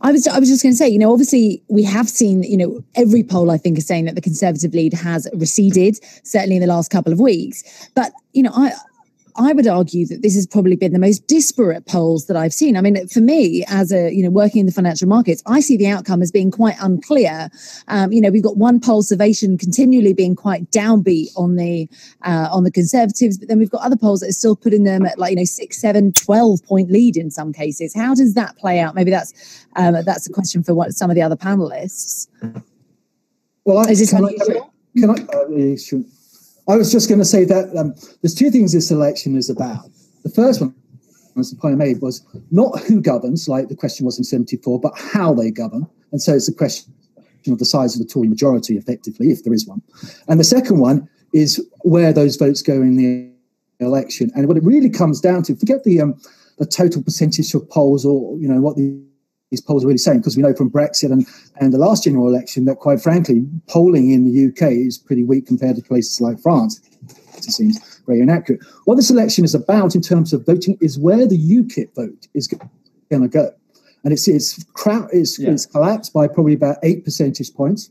I was just going to say, obviously we have seen, every poll I think is saying that the Conservative lead has receded, certainly in the last couple of weeks. But, I would argue that this has probably been the most disparate polls that I've seen. I mean, for me, as working in the financial markets, I see the outcome as being quite unclear. We've got one poll, Survation, continually being quite downbeat on the Conservatives, but then we've got other polls that are still putting them at 6, 7, 12-point lead in some cases. How does that play out? Maybe that's a question for some of the other panelists. Well, I was just going to say that there's two things this election is about. The first one, as the point I made, was not who governs, like the question was in 74, but how they govern. And so it's a question of the size of the Tory majority, effectively, if there is one. And the second one is where those votes go in the election. And what it really comes down to, forget the total percentage of polls or, what these polls are really saying, because we know from Brexit and the last general election that, quite frankly, polling in the UK is pretty weak compared to places like France. It seems very inaccurate. What this election is about in terms of voting is where the UKIP vote is going to go. And it's collapsed by probably about 8 percentage points.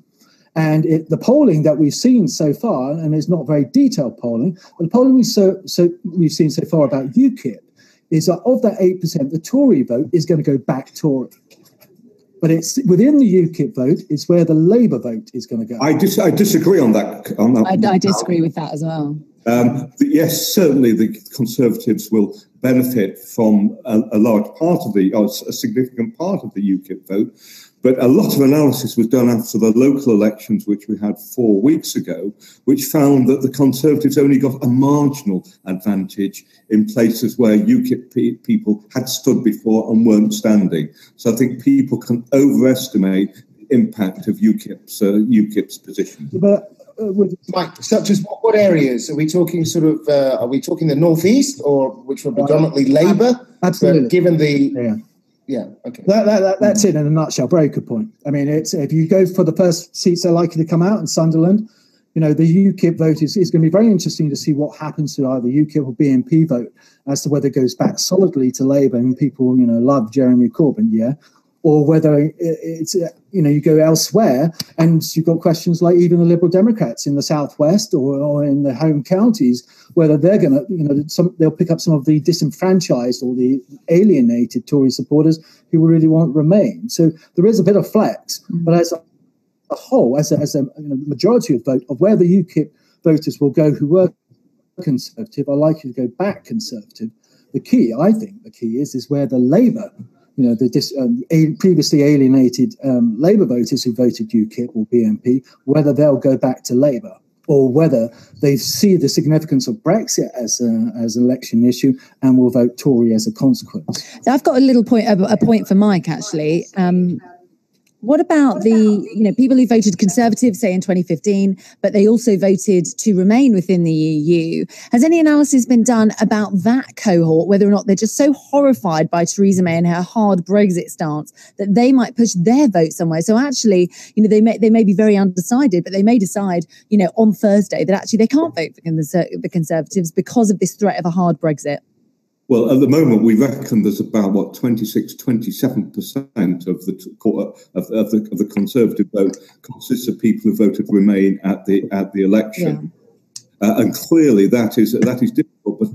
And the polling that we've seen so far, and it's not very detailed polling, but the polling we've seen so far about UKIP is that of that 8%, the Tory vote is going to go back Tory. But it's within the UKIP vote is where the Labour vote is going to go. I disagree on that. I disagree with that as well. Yes, certainly the Conservatives will benefit from a large part of a significant part of the UKIP vote. But a lot of analysis was done after the local elections, which we had 4 weeks ago, which found that the Conservatives only got a marginal advantage in places where UKIP people had stood before and weren't standing. So I think people can overestimate the impact of UKIP's position. But Mike, such as what areas? Are we talking are we talking the northeast, or which were predominantly Labour? Absolutely. But given the... Yeah, okay. That's it in a nutshell. Very good point. I mean, it's if you go for the first seats that are likely to come out in Sunderland, the UKIP vote is going to be very interesting to see what happens to either UKIP or BNP vote as to whether it goes back solidly to Labour and people, love Jeremy Corbyn, or whether it's, you go elsewhere and you've got questions like even the Liberal Democrats in the southwest or in the home counties, whether they're going to, they'll pick up some of the disenfranchised or the alienated Tory supporters who really want to remain. So there is a bit of flex, but as a whole, as a majority of vote of where the UKIP voters will go who were Conservative are likely to go back Conservative. I think the key is where the Labour, the previously alienated Labour voters who voted UKIP or BNP, whether they'll go back to Labour or whether they see the significance of Brexit as an election issue and will vote Tory as a consequence. So I've got a point for Mike, actually. What about the people who voted Conservative, say in 2015, but they also voted to remain within the EU? Has any analysis been done about that cohort, whether or not they're just so horrified by Theresa May and her hard Brexit stance that they might push their vote somewhere? So actually, they may be very undecided, but they may decide, on Thursday that actually they can't vote for the Conservatives because of this threat of a hard Brexit. Well, at the moment, we reckon there's about 27% of the Conservative vote consists of people who voted Remain at the election, and clearly that is difficult. But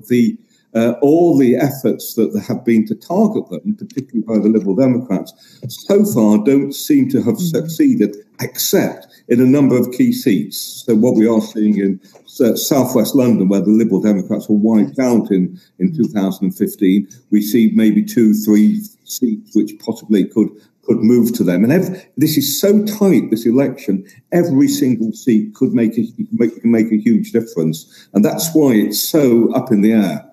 all the efforts that there have been to target them, particularly by the Liberal Democrats, so far don't seem to have succeeded, except in a number of key seats. So what we are seeing in southwest London, where the Liberal Democrats were wiped out in 2015, we see maybe 2-3 seats which possibly could move to them. And this is so tight, this election, every single seat could make a huge difference. And that's why it's so up in the air.